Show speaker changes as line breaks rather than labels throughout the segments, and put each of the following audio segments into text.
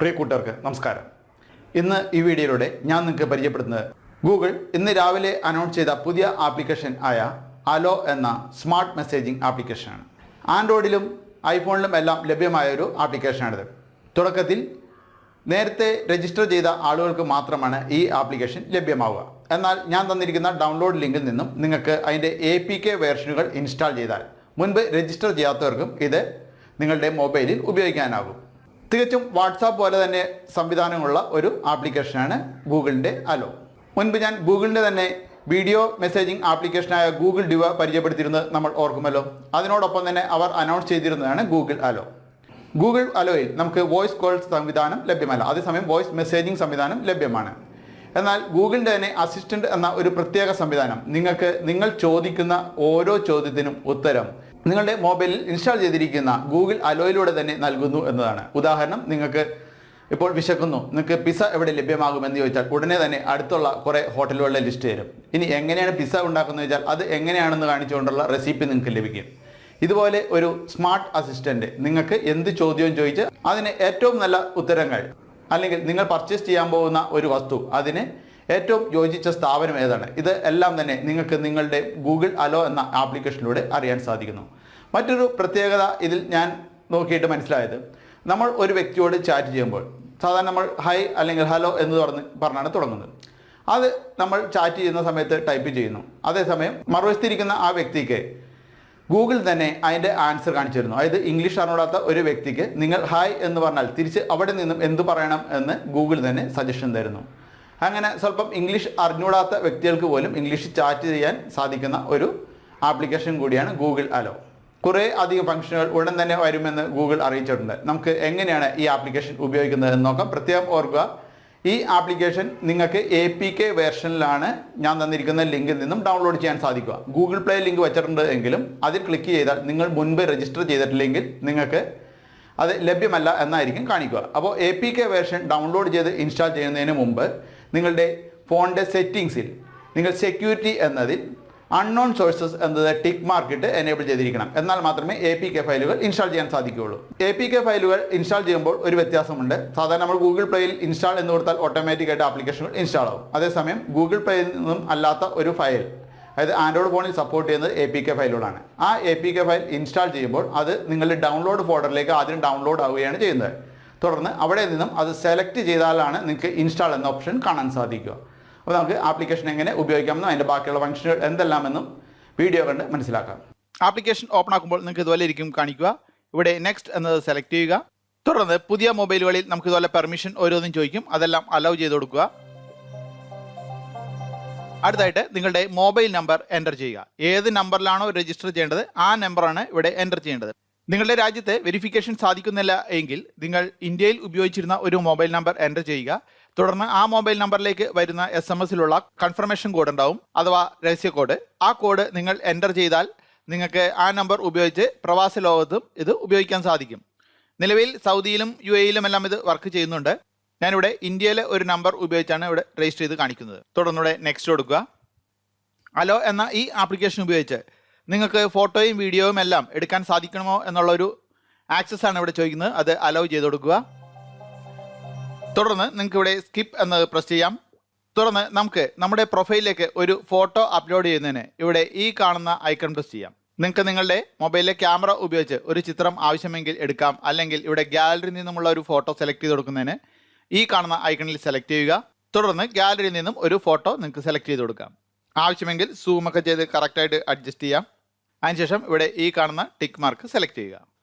പ്രിയ കൂട്ടുകാർക്ക് നമസ്കാരം. ഇന്ന് ഈ വീഡിയോയിലൂടെ ഞാൻ നിങ്ങൾക്ക് പരിചയപ്പെടുത്തുന്നത് ഗൂഗിൾ ഇന്ന് രാവിലെ അനൗൺസ് ചെയ്ത പുതിയ ആപ്ലിക്കേഷൻ ആയ അലോ എന്ന സ്മാർട്ട് മെസ്സേജിംഗ് ആപ്ലിക്കേഷനാണ്. ആൻഡ്രോയിഡിലും ഐഫോണിലും എല്ലാം ലഭ്യമായ ഒരു ആപ്ലിക്കേഷനാണിത്. തുടക്കത്തിൽ നേരത്തെ രജിസ്റ്റർ ചെയ്ത ആളുകൾക്ക് മാത്രമാണ് ഈ ആപ്ലിക്കേഷൻ ലഭ്യമാവുക. എന്നാൽ ഞാൻ തന്നിരിക്കുന്ന ഡൗൺലോഡ് ലിങ്കിൽ നിന്നും നിങ്ങൾക്ക് അതിൻ്റെ APK വേർഷനുകൾ ഇൻസ്റ്റാൾ ചെയ്താൽ മുൻപ് രജിസ്റ്റർ ചെയ്യാത്തവർക്കും ഇത് നിങ്ങളുടെ മൊബൈലിൽ ഉപയോഗിക്കാനാകും. തികച്ചും വാട്സാപ്പ് പോലെ തന്നെ സംവിധാനമുള്ള ഒരു ആപ്ലിക്കേഷനാണ് ഗൂഗിളിൻ്റെ അലോ. മുൻപ് ഞാൻ ഗൂഗിളിൻ്റെ തന്നെ വീഡിയോ മെസ്സേജിംഗ് ആപ്ലിക്കേഷനായ ഗൂഗിൾ ഡ്യുവ പരിചയപ്പെടുത്തിയിരുന്നത് നമ്മൾ ഓർക്കുമല്ലോ. അതിനോടൊപ്പം തന്നെ അവർ അനൗൺസ് ചെയ്തിരുന്നതാണ് ഗൂഗിൾ അലോ. ഗൂഗിൾ അലോയിൽ നമുക്ക് വോയിസ് കോൾ സംവിധാനം ലഭ്യമല്ല, അതേസമയം വോയിസ് മെസ്സേജിംഗ് സംവിധാനം ലഭ്യമാണ്. എന്നാൽ ഗൂഗിളിൻ്റെ തന്നെ അസിസ്റ്റൻ്റ് എന്ന ഒരു പ്രത്യേക സംവിധാനം നിങ്ങൾ ചോദിക്കുന്ന ഓരോ ചോദ്യത്തിനും ഉത്തരം നിങ്ങളുടെ മൊബൈലിൽ ഇൻസ്റ്റാൾ ചെയ്തിരിക്കുന്ന ഗൂഗിൾ അലോയിലൂടെ തന്നെ നൽകുന്നു എന്നതാണ്. ഉദാഹരണം, നിങ്ങൾക്ക് ഇപ്പോൾ വിശക്കുന്നു, നിങ്ങൾക്ക് പിസ്സ എവിടെ ലഭ്യമാകുമെന്ന് ചോദിച്ചാൽ ഉടനെ തന്നെ അടുത്തുള്ള കുറേ ഹോട്ടലുകളുടെ ലിസ്റ്റ് തരും. ഇനി എങ്ങനെയാണ് പിസ്സ ഉണ്ടാക്കുന്നത് വെച്ചാൽ അത് എങ്ങനെയാണെന്ന് കാണിച്ചുകൊണ്ടുള്ള റെസിപ്പി നിങ്ങൾക്ക് ലഭിക്കും. ഇതുപോലെ ഒരു സ്മാർട്ട് അസിസ്റ്റൻ്റ് നിങ്ങൾക്ക് എന്ത് ചോദ്യവും ചോദിച്ച് അതിന് ഏറ്റവും നല്ല ഉത്തരങ്ങൾ, അല്ലെങ്കിൽ നിങ്ങൾ പർച്ചേസ് ചെയ്യാൻ പോകുന്ന ഒരു വസ്തു അതിന് ഏറ്റവും യോജിച്ച സ്ഥാപനം ഏതാണ്, ഇത് എല്ലാം തന്നെ നിങ്ങൾക്ക് നിങ്ങളുടെ ഗൂഗിൾ അലോ എന്ന ആപ്ലിക്കേഷനിലൂടെ അറിയാൻ സാധിക്കുന്നു. മറ്റൊരു പ്രത്യേകത ഇതിൽ ഞാൻ നോക്കിയിട്ട് മനസ്സിലായത്, നമ്മൾ ഒരു വ്യക്തിയോട് ചാറ്റ് ചെയ്യുമ്പോൾ സാധാരണ നമ്മൾ ഹൈ അല്ലെങ്കിൽ ഹലോ എന്ന് പറഞ്ഞാണ് തുടങ്ങുന്നത്. അത് നമ്മൾ ചാറ്റ് ചെയ്യുന്ന സമയത്ത് ടൈപ്പ് ചെയ്യുന്നു. അതേസമയം മറുവശത്തിരിക്കുന്ന ആ വ്യക്തിക്ക് ഗൂഗിൾ തന്നെ അതിൻ്റെ ആൻസർ കാണിച്ചു തരുന്നു. അതായത് ഇംഗ്ലീഷ് അറിഞ്ഞൂടാത്ത ഒരു വ്യക്തിക്ക് നിങ്ങൾ ഹായ് എന്ന് പറഞ്ഞാൽ തിരിച്ച് അവിടെ നിന്നും എന്ത് പറയണം എന്ന് ഗൂഗിൾ തന്നെ സജഷൻ തരുന്നു. അങ്ങനെ സ്വല്പം ഇംഗ്ലീഷ് അറിഞ്ഞൂടാത്ത വ്യക്തികൾക്ക് പോലും ഇംഗ്ലീഷ് ചാറ്റ് ചെയ്യാൻ സാധിക്കുന്ന ഒരു ആപ്ലിക്കേഷൻ കൂടിയാണ് ഗൂഗിൾ അലോ. കുറേ അധികം ഫംഗ്ഷനുകൾ ഉടൻ തന്നെ വരുമെന്ന് ഗൂഗിൾ അറിയിച്ചിട്ടുണ്ട്. നമുക്ക് എങ്ങനെയാണ് ഈ ആപ്ലിക്കേഷൻ ഉപയോഗിക്കുന്നത് എന്ന് നോക്കാം. പ്രത്യേകം ഓർക്കുക, ഈ ആപ്ലിക്കേഷൻ നിങ്ങൾക്ക് APK വേർഷനിലാണ് ഞാൻ തന്നിരിക്കുന്ന ലിങ്കിൽ നിന്നും ഡൗൺലോഡ് ചെയ്യാൻ സാധിക്കുക. ഗൂഗിൾ പ്ലേ ലിങ്ക് വെച്ചിട്ടുണ്ട് എങ്കിലും അതിൽ ക്ലിക്ക് ചെയ്താൽ നിങ്ങൾ മുൻപ് രജിസ്റ്റർ ചെയ്തിട്ടില്ലെങ്കിൽ നിങ്ങൾക്ക് അത് ലഭ്യമല്ല എന്നായിരിക്കും കാണിക്കുക. അപ്പോൾ APK വേർഷൻ ഡൗൺലോഡ് ചെയ്ത് ഇൻസ്റ്റാൾ ചെയ്യുന്നതിന് മുമ്പ് നിങ്ങളുടെ ഫോണിൻ്റെ സെറ്റിങ്സിൽ നിങ്ങൾ സെക്യൂരിറ്റി എന്നതിൽ അൺനോൺ സോഴ്സസ് എന്നത് ടിക്ക് മാർക്കിട്ട് എനേബിൾ ചെയ്തിരിക്കണം. എന്നാൽ മാത്രമേ APK ഫയലുകൾ ഇൻസ്റ്റാൾ ചെയ്യാൻ സാധിക്കുകയുള്ളൂ. APK ഫയലുകൾ ഇൻസ്റ്റാൾ ചെയ്യുമ്പോൾ ഒരു വ്യത്യാസമുണ്ട്. സാധാരണ നമ്മൾ ഗൂഗിൾ പ്ലേയിൽ ഇൻസ്റ്റാൾ എന്ന് കൊടുത്താൽ ഓട്ടോമാറ്റിക്കായിട്ട് ആപ്ലിക്കേഷനുകൾ ഇൻസ്റ്റാൾ ആവും. അതേസമയം ഗൂഗിൾ പ്ലേയിൽ നിന്നും അല്ലാത്ത ഒരു ഫയൽ, അതായത് ആൻഡ്രോയിഡ് ഫോണിൽ സപ്പോർട്ട് ചെയ്യുന്നത് APK ഫയലുകളാണ്. ആ APK ഫയൽ ഇൻസ്റ്റാൾ ചെയ്യുമ്പോൾ അത് നിങ്ങളുടെ ഡൗൺലോഡ് ഫോൾഡറിലേക്ക് ആദ്യം ഡൗൺലോഡ് ആവുകയാണ് ചെയ്യുന്നത്. തുടർന്ന് അവിടെ നിന്നും അത് സെലക്ട് ചെയ്താലാണ് നിങ്ങൾക്ക് ഇൻസ്റ്റാൾ എന്ന ഓപ്ഷൻ കാണാൻ സാധിക്കുക. അപ്പോൾ നമുക്ക് ആപ്ലിക്കേഷൻ എങ്ങനെ ഉപയോഗിക്കാമെന്നും അതിൻ്റെ ബാക്കിയുള്ള ഫംഗ്ഷനുകൾ എന്തെല്ലാമെന്നും വീഡിയോ കണ്ട് മനസ്സിലാക്കാം. ആപ്ലിക്കേഷൻ ഓപ്പൺ ആക്കുമ്പോൾ നിങ്ങൾക്ക് ഇതുപോലെ ഇരിക്കും കാണിക്കുക. ഇവിടെ നെക്സ്റ്റ് എന്നത് സെലക്ട് ചെയ്യുക. തുടർന്ന് പുതിയ മൊബൈലുകളിൽ നമുക്ക് ഇതുപോലെ പെർമിഷൻ ഓരോന്നും ചോദിക്കും, അതെല്ലാം അലൗ ചെയ്ത് കൊടുക്കുക. അടുത്തായിട്ട് നിങ്ങളുടെ മൊബൈൽ നമ്പർ എൻ്റർ ചെയ്യുക. ഏത് നമ്പറിലാണോ രജിസ്റ്റർ ചെയ്യേണ്ടത് ആ നമ്പറാണ് ഇവിടെ എൻ്റർ ചെയ്യേണ്ടത്. നിങ്ങളുടെ രാജ്യത്ത് വെരിഫിക്കേഷൻ സാധിക്കുന്നില്ല എങ്കിൽ നിങ്ങൾ ഇന്ത്യയിൽ ഉപയോഗിച്ചിരുന്ന ഒരു മൊബൈൽ നമ്പർ എൻ്റർ ചെയ്യുക. തുടർന്ന് ആ മൊബൈൽ നമ്പറിലേക്ക് വരുന്ന SMS-ലുള്ള കൺഫർമേഷൻ കോഡ് ഉണ്ടാവും, അഥവാ രഹസ്യ കോഡ്. ആ കോഡ് നിങ്ങൾ എൻ്റർ ചെയ്താൽ നിങ്ങൾക്ക് ആ നമ്പർ ഉപയോഗിച്ച് പ്രവാസ ലോകത്തും ഇത് ഉപയോഗിക്കാൻ സാധിക്കും. നിലവിൽ സൗദിയിലും UAE-യിലും എല്ലാം ഇത് വർക്ക് ചെയ്യുന്നുണ്ട്. ഞാനിവിടെ ഇന്ത്യയിലെ ഒരു നമ്പർ ഉപയോഗിച്ചാണ് ഇവിടെ രജിസ്റ്റർ ചെയ്ത് കാണിക്കുന്നത്. തുടർന്നിവിടെ നെക്സ്റ്റ് കൊടുക്കുക. അലോ എന്ന ഈ ആപ്ലിക്കേഷൻ ഉപയോഗിച്ച് നിങ്ങൾക്ക് ഫോട്ടോയും വീഡിയോയും എല്ലാം എടുക്കാൻ സാധിക്കണമോ എന്നുള്ളൊരു ആക്സസ് ആണ് ഇവിടെ ചോദിക്കുന്നത്. അത് അലോ ചെയ്ത് കൊടുക്കുക. തുടർന്ന് നിങ്ങൾക്ക് ഇവിടെ സ്കിപ്പ് എന്നത് പ്രസ് ചെയ്യാം. തുടർന്ന് നമുക്ക് നമ്മുടെ പ്രൊഫൈലിലേക്ക് ഒരു ഫോട്ടോ അപ്ലോഡ് ചെയ്യുന്നതിന് ഇവിടെ ഈ കാണുന്ന ഐക്കൺ പ്രസ് ചെയ്യാം. നിങ്ങൾക്ക് നിങ്ങളുടെ മൊബൈലിലെ ക്യാമറ ഉപയോഗിച്ച് ഒരു ചിത്രം ആവശ്യമെങ്കിൽ എടുക്കാം. അല്ലെങ്കിൽ ഇവിടെ ഗാലറിയിൽ നിന്നുമുള്ള ഒരു ഫോട്ടോ സെലക്ട് ചെയ്ത് കൊടുക്കുന്നതിന് ഈ കാണുന്ന ഐക്കണിൽ സെലക്ട് ചെയ്യുക. തുടർന്ന് ഗാലറിയിൽ നിന്നും ഒരു ഫോട്ടോ നിങ്ങൾക്ക് സെലക്ട് ചെയ്ത് കൊടുക്കാം. ആവശ്യമെങ്കിൽ സൂമൊക്കെ ചെയ്ത് കറക്റ്റായിട്ട് അഡ്ജസ്റ്റ് ചെയ്യാം. അതിനുശേഷം ഇവിടെ ഈ കാണുന്ന ടിക്ക് മാർക്ക് സെലക്ട് ചെയ്യുക.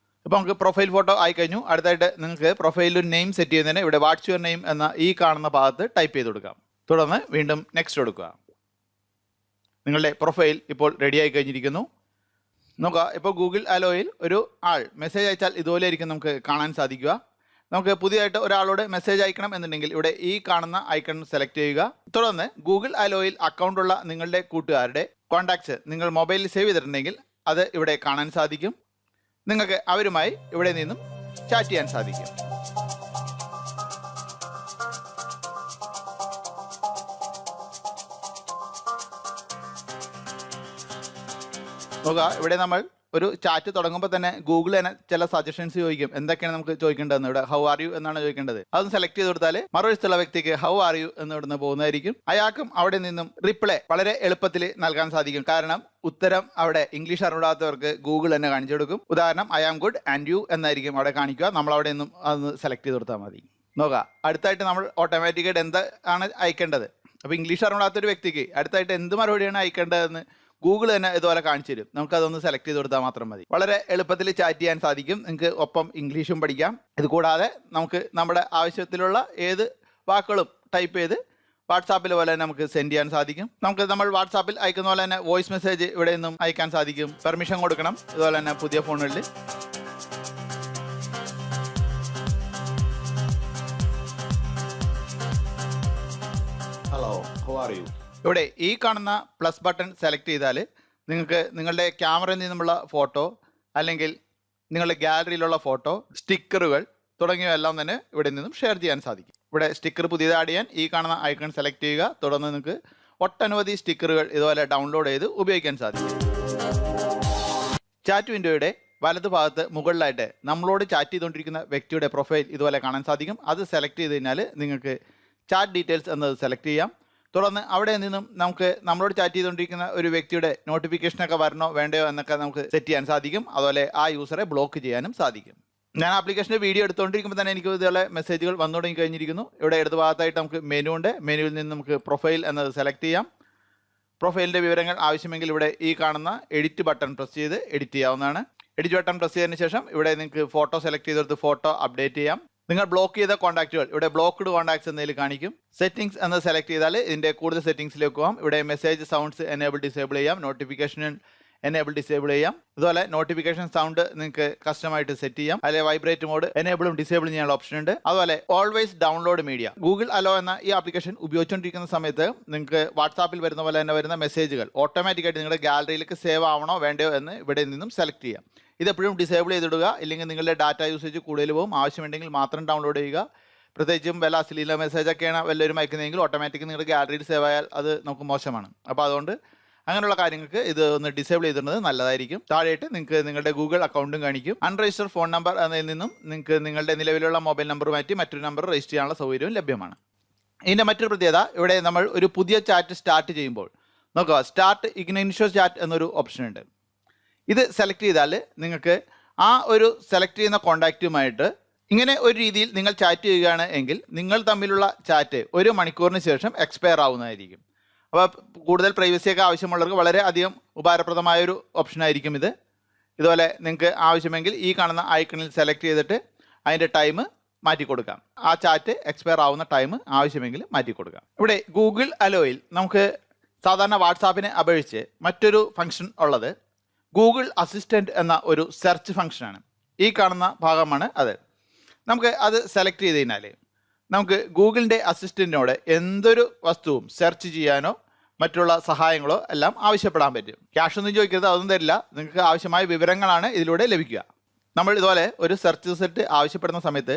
അപ്പോൾ നമുക്ക് പ്രൊഫൈൽ ഫോട്ടോ ആയി കഴിഞ്ഞു. അടുത്തായിട്ട് നിങ്ങൾക്ക് പ്രൊഫൈലിൽ ഒരു നെയിം സെറ്റ് ചെയ്യുന്നതിന് ഇവിടെ വാട്ട്സ് യുവർ നെയിം എന്ന ഈ കാണുന്ന ഭാഗത്ത് ടൈപ്പ് ചെയ്ത് കൊടുക്കാം. തുടർന്ന് വീണ്ടും നെക്സ്റ്റ് കൊടുക്കുക. നിങ്ങളുടെ പ്രൊഫൈൽ ഇപ്പോൾ റെഡിയായി കഴിഞ്ഞിരിക്കുന്നു. നോക്കുക, ഇപ്പോൾ ഗൂഗിൾ അലോയിൽ ഒരു ആൾ മെസ്സേജ് അയച്ചാൽ ഇതുപോലെ ആയിരിക്കും നമുക്ക് കാണാൻ സാധിക്കുക. നമുക്ക് പുതിയതായിട്ട് ഒരാളോട് മെസ്സേജ് അയക്കണം എന്നുണ്ടെങ്കിൽ ഇവിടെ ഈ കാണുന്ന ഐക്കൺ സെലക്ട് ചെയ്യുക. തുടർന്ന് ഗൂഗിൾ അലോയിൽ അക്കൗണ്ടുള്ള നിങ്ങളുടെ കൂട്ടുകാരുടെ കോൺടാക്ട്സ് നിങ്ങൾ മൊബൈലിൽ സേവ് ചെയ്തിട്ടുണ്ടെങ്കിൽ അത് ഇവിടെ കാണാൻ സാധിക്കും. നിങ്ങൾക്ക് അവരുമായി ഇവിടെ നിന്നും ചാറ്റ് ചെയ്യാൻ സാധിക്കും. നോക്കുക, ഇവിടെ നമ്മൾ ഒരു ചാറ്റ് തുടങ്ങുമ്പോൾ തന്നെ ഗൂഗിൾ തന്നെ ചില സജഷൻസ് ചോദിക്കും. എന്തൊക്കെയാണ് നമുക്ക് ചോദിക്കേണ്ടതെന്ന്. ഇവിടെ ഹൗ ആർ യു എന്നാണ് ചോദിക്കേണ്ടത്. അതൊന്ന് സെലക്ട് ചെയ്ത് കൊടുത്താൽ മറുവശത്തുള്ള വ്യക്തിക്ക് ഹൗ ആർ യു എന്ന് ഇവിടുന്ന് പോകുന്നതായിരിക്കും. അയാൾക്കും അവിടെ നിന്നും റിപ്ലൈ വളരെ എളുപ്പത്തിൽ നൽകാൻ സാധിക്കും. കാരണം ഉത്തരം അവിടെ ഇംഗ്ലീഷ് അറിവിടാത്തവർക്ക് ഗൂഗിൾ തന്നെ കാണിച്ചു കൊടുക്കും. ഉദാഹരണം I am good and you എന്നായിരിക്കും അവിടെ കാണിക്കുക. നമ്മൾ അവിടെ നിന്നും അതൊന്ന് സെലക്ട് ചെയ്ത് കൊടുത്താൽ മതി. നോക്കുക, അടുത്തായിട്ട് നമ്മൾ ഓട്ടോമാറ്റിക്കായിട്ട് എന്താണ് അയക്കേണ്ടത്. അപ്പോൾ ഇംഗ്ലീഷ് അറിവിടാത്തൊരു വ്യക്തിക്ക് അടുത്തായിട്ട് എന്ത് മറുപടിയാണ് അയക്കേണ്ടതെന്ന് ഗൂഗിൾ തന്നെ ഇതുപോലെ കാണിച്ചു തരും. നമുക്കതൊന്ന് സെലക്ട് ചെയ്ത് കൊടുത്താൽ മാത്രം മതി. വളരെ എളുപ്പത്തിൽ ചാറ്റ് ചെയ്യാൻ സാധിക്കും. നിങ്ങൾക്ക് ഒപ്പം ഇംഗ്ലീഷും പഠിക്കാം. ഇത് കൂടാതെ നമുക്ക് നമ്മുടെ ആവശ്യത്തിലുള്ള ഏത് വാക്കുകളും ടൈപ്പ് ചെയ്ത് വാട്സാപ്പിൽ പോലെ തന്നെ നമുക്ക് സെൻഡ് ചെയ്യാൻ സാധിക്കും. നമ്മൾ വാട്സാപ്പിൽ അയക്കുന്ന പോലെ തന്നെ വോയിസ് മെസ്സേജ് ഇവിടെ നിന്നും അയക്കാൻ സാധിക്കും. പെർമിഷൻ കൊടുക്കണം. ഇതുപോലെ തന്നെ പുതിയ ഫോണുകളിൽ ഹലോ ഹൗ ആർ യു. ഇവിടെ ഈ കാണുന്ന പ്ലസ് ബട്ടൺ സെലക്ട് ചെയ്താൽ നിങ്ങൾക്ക് നിങ്ങളുടെ ക്യാമറയിൽ നിന്നുമുള്ള ഫോട്ടോ അല്ലെങ്കിൽ നിങ്ങളുടെ ഗാലറിയിലുള്ള ഫോട്ടോ, സ്റ്റിക്കറുകൾ തുടങ്ങിയവയെല്ലാം തന്നെ ഇവിടെ നിന്നും ഷെയർ ചെയ്യാൻ സാധിക്കും. ഇവിടെ സ്റ്റിക്കർ പുതിയത് ആഡ് ചെയ്യാൻ ഈ കാണുന്ന ഐക്കൺ സെലക്ട് ചെയ്യുക. തുടർന്ന് നിങ്ങൾക്ക് ഒട്ടനവധി സ്റ്റിക്കറുകൾ ഇതുപോലെ ഡൗൺലോഡ് ചെയ്ത് ഉപയോഗിക്കാൻ സാധിക്കും. ചാറ്റ് വിൻഡോയുടെ വലതു ഭാഗത്ത് മുകളിലായിട്ട് നമ്മളോട് ചാറ്റ് ചെയ്തുകൊണ്ടിരിക്കുന്ന വ്യക്തിയുടെ പ്രൊഫൈൽ ഇതുപോലെ കാണാൻ സാധിക്കും. അത് സെലക്ട് ചെയ്ത് കഴിഞ്ഞാൽ നിങ്ങൾക്ക് ചാറ്റ് ഡീറ്റെയിൽസ് എന്നത് സെലക്ട് ചെയ്യാം. തുടർന്ന് അവിടെ നിന്നും നമുക്ക് നമ്മളോട് ചാറ്റ് ചെയ്തുകൊണ്ടിരിക്കുന്ന ഒരു വ്യക്തിയുടെ നോട്ടിഫിക്കേഷനൊക്കെ വരണോ വേണ്ടയോ എന്നൊക്കെ നമുക്ക് സെറ്റ് ചെയ്യാൻ സാധിക്കും. അതുപോലെ ആ യൂസറെ ബ്ലോക്ക് ചെയ്യാനും സാധിക്കും. ഞാൻ ആപ്ലിക്കേഷൻ്റെ വീഡിയോ എടുത്തുകൊണ്ടിരിക്കുമ്പോൾ തന്നെ എനിക്ക് ഇതുപോലെ മെസ്സേജുകൾ വന്നു തുടങ്ങി കഴിഞ്ഞിരിക്കുന്നു. ഇവിടെ ഇടത് ഭാഗത്തായിട്ട് നമുക്ക് മെനു ഉണ്ട്. മെനുവിൽ നിന്ന് നമുക്ക് പ്രൊഫൈൽ എന്നത് സെലക്ട് ചെയ്യാം. പ്രൊഫൈലിൻ്റെ വിവരങ്ങൾ ആവശ്യമെങ്കിൽ ഇവിടെ ഈ കാണുന്ന എഡിറ്റ് ബട്ടൺ പ്രസ് ചെയ്ത് എഡിറ്റ് ചെയ്യാവുന്നതാണ്. എഡിറ്റ് ബട്ടൺ പ്രസ് ചെയ്തതിന് ശേഷം ഇവിടെ നിങ്ങൾക്ക് ഫോട്ടോ സെലക്ട് ചെയ്തെടുത്ത് ഫോട്ടോ അപ്ഡേറ്റ് ചെയ്യാം. നിങ്ങൾ ബ്ലോക്ക് ചെയ്ത കോൺടാക്റ്റുകൾ ഇവിടെ ബ്ലോക്ക്ഡ് കോൺടാക്ട്സ് എന്നതിൽ കാണിക്കും. സെറ്റിംഗ്സ് എന്ന് സെലക്ട് ചെയ്താൽ ഇതിൻ്റെ കൂടുതൽ സെറ്റിംഗ്സിലേക്ക് പോകാം. ഇവിടെ മെസ്സേജ് സൗണ്ട്സ് എനേബിൾ ഡിസേബിൾ ചെയ്യാം. നോട്ടിഫിക്കേഷൻ എനേബിൾ ഡിസേബിൾ ചെയ്യാം. ഇതുപോലെ നോട്ടിഫിക്കേഷൻ സൗണ്ട് നിങ്ങൾക്ക് കസ്റ്റമായിട്ട് സെറ്റ് ചെയ്യാം. അല്ലെങ്കിൽ വൈബ്രേറ്റ് മോഡ് എനേബിളും ഡിസേബിൾ ചെയ്യാനുള്ള ഓപ്ഷൻ ഉണ്ട്. അതുപോലെ always download media. Google hello എന്ന ഈ ആപ്ലിക്കേഷൻ ഉപയോഗിച്ചുകൊണ്ടിരിക്കുന്ന സമയത്ത് നിങ്ങൾക്ക് വാട്സാപ്പിൽ വരുന്ന പോലെ തന്നെ വരുന്ന മെസ്സേജുകൾ ഓട്ടോമാറ്റിക്കായിട്ട് നിങ്ങളുടെ ഗാലറിയിലേക്ക് സേവ് ആവണോ വേണ്ടയോ എന്ന് ഇവിടെ നിന്നും സെലക്ട് ചെയ്യാം. ഇതെപ്പോഴും ഡിസേബിൾ ചെയ്തിടുക. ഇല്ലെങ്കിൽ നിങ്ങളുടെ ഡാറ്റ യൂസേജ് കൂടുതൽ പോകും. ആവശ്യമുണ്ടെങ്കിൽ മാത്രം ഡൗൺലോഡ് ചെയ്യുക. പ്രത്യേകിച്ചും വല്ല അശ്ലീല മെസ്സേജൊക്കെയാണ് വല്ലവരും അയക്കുന്നതെങ്കിൽ ഓട്ടോമാറ്റിക് നിങ്ങളുടെ ഗാലറിയിൽ സേവ് ആയാൽ അത് നമുക്ക് മോശമാണ്. അപ്പോൾ അതുകൊണ്ട് അങ്ങനെയുള്ള കാര്യങ്ങൾക്ക് ഇത് ഒന്ന് ഡിസേബിൾ ചെയ്തിടുന്നത് നല്ലതായിരിക്കും. താഴെയായിട്ട് നിങ്ങൾക്ക് നിങ്ങളുടെ ഗൂഗിൾ അക്കൗണ്ടും കാണിക്കും. അൺരജിസ്റ്റർ ഫോൺ നമ്പർ എന്നതിൽ നിന്നും നിങ്ങൾക്ക് നിങ്ങളുടെ നിലവിലുള്ള മൊബൈൽ നമ്പർ മാറ്റി മറ്റൊരു നമ്പർ രജിസ്റ്റർ ചെയ്യാനുള്ള സൗകര്യവും ലഭ്യമാണ്. ഇതിൻ്റെ മറ്റൊരു പ്രത്യേകത, ഇവിടെ നമ്മൾ ഒരു പുതിയ ചാറ്റ് സ്റ്റാർട്ട് ചെയ്യുമ്പോൾ നോക്കുക, സ്റ്റാർട്ട് ഇഗ്നൈഷ്യസ് ചാറ്റ് എന്നൊരു ഓപ്ഷൻ ഉണ്ട്. ഇത് സെലക്ട് ചെയ്താൽ നിങ്ങൾക്ക് ആ ഒരു സെലക്ട് ചെയ്യുന്ന കോൺടാക്റ്റുമായിട്ട് ഇങ്ങനെ ഒരു രീതിയിൽ നിങ്ങൾ ചാറ്റ് ചെയ്യുകയാണ് എങ്കിൽ നിങ്ങൾ തമ്മിലുള്ള ചാറ്റ് 1 മണിക്കൂറിന് ശേഷം എക്സ്പയർ ആവുന്നതായിരിക്കും. അപ്പോൾ കൂടുതൽ പ്രൈവസിയൊക്കെ ആവശ്യമുള്ളവർക്ക് വളരെ അധികം ഉപകാരപ്രദമായൊരു ഓപ്ഷനായിരിക്കും ഇത്. ഇതുപോലെ നിങ്ങൾക്ക് ആവശ്യമെങ്കിൽ ഈ കാണുന്ന ഐക്കണിൽ സെലക്ട് ചെയ്തിട്ട് അതിൻ്റെ ടൈം മാറ്റി കൊടുക്കാം. ആ ചാറ്റ് എക്സ്പയർ ആവുന്ന ടൈം ആവശ്യമെങ്കിൽ മാറ്റി കൊടുക്കാം. ഇവിടെ ഗൂഗിൾ അലോയിൽ നമുക്ക് സാധാരണ വാട്സാപ്പിനെ അപേക്ഷിച്ച് മറ്റൊരു ഫംഗ്ഷൻ ഉള്ളത് ഗൂഗിൾ അസിസ്റ്റൻറ്റ് എന്ന ഒരു സെർച്ച് ഫംഗ്ഷനാണ്. ഈ കാണുന്ന ഭാഗമാണ് അത്. നമുക്ക് അത് സെലക്ട് ചെയ്ത് കഴിഞ്ഞാൽ നമുക്ക് ഗൂഗിളിൻ്റെ അസിസ്റ്റൻറ്റിനോട് എന്തൊരു വസ്തുവും സെർച്ച് ചെയ്യാനോ മറ്റുള്ള സഹായങ്ങളോ എല്ലാം ആവശ്യപ്പെടാൻ പറ്റും. ക്യാഷ് ഒന്നും ചോദിക്കരുത്, അതൊന്നും തരില്ല. നിങ്ങൾക്ക് ആവശ്യമായ വിവരങ്ങളാണ് ഇതിലൂടെ ലഭിക്കുക. നമ്മൾ ഇതുപോലെ ഒരു സെർച്ച് റിസൾട്ട് ആവശ്യപ്പെടുന്ന സമയത്ത്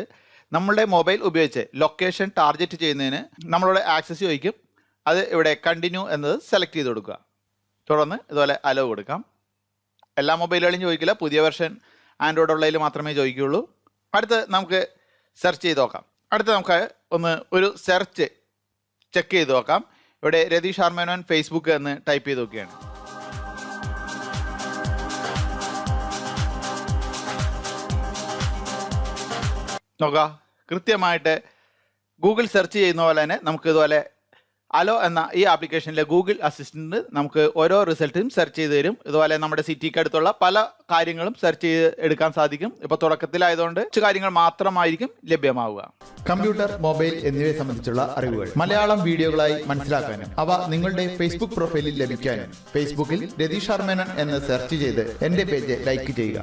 നമ്മളുടെ മൊബൈൽ ഉപയോഗിച്ച് ലൊക്കേഷൻ ടാർഗറ്റ് ചെയ്യുന്നതിന് നമ്മളോട് ആക്സസ് ചോദിക്കും. അത് ഇവിടെ കണ്ടിന്യൂ എന്നത് സെലക്ട് ചെയ്ത് കൊടുക്കുക. തുടർന്ന് ഇതുപോലെ അലോ കൊടുക്കാം. എല്ലാ മൊബൈലുകളും ചോദിക്കില്ല, പുതിയ വെർഷൻ ആൻഡ്രോയിഡ് ഉള്ളതിൽ മാത്രമേ ചോദിക്കുകയുള്ളൂ. അടുത്ത് നമുക്ക് സെർച്ച് ചെയ്ത് നോക്കാം. അടുത്ത് നമുക്ക് ഒരു സെർച്ച് ചെക്ക് ചെയ്ത് നോക്കാം. ഇവിടെ രതീഷ് ആർ മേനോൻ ഫേസ്ബുക്ക് എന്ന് ടൈപ്പ് ചെയ്ത് നോക്കുകയാണ്. നോക്കാം, കൃത്യമായിട്ട് ഗൂഗിൾ സെർച്ച് ചെയ്യുന്ന പോലെ തന്നെ നമുക്ക് ഇതുപോലെ അലോ എന്ന ഈ ആപ്ലിക്കേഷനിലെ ഗൂഗിൾ അസിസ്റ്റൻറ്റ് നമുക്ക് ഓരോ റിസൾട്ടും സെർച്ച് ചെയ്ത് തരും. ഇതുപോലെ നമ്മുടെ സിറ്റിക്ക് അടുത്തുള്ള പല കാര്യങ്ങളും സെർച്ച് ചെയ്ത് എടുക്കാൻ സാധിക്കും. ഇപ്പോൾ തുടക്കത്തിലായതുകൊണ്ട് കുറച്ച് കാര്യങ്ങൾ മാത്രമായിരിക്കും ലഭ്യമാവുക.
കമ്പ്യൂട്ടർ, മൊബൈൽ എന്നിവയെ സംബന്ധിച്ചുള്ള അറിവുകൾ മലയാളം വീഡിയോകളായി മനസ്സിലാക്കാനും അവ നിങ്ങളുടെ ഫേസ്ബുക്ക് പ്രൊഫൈലിൽ ലഭിക്കാനും ഫേസ്ബുക്കിൽ രതീഷ് ആർ മേനോൻ എന്ന് സെർച്ച് ചെയ്ത് എന്റെ പേജ് ലൈക്ക് ചെയ്യുക.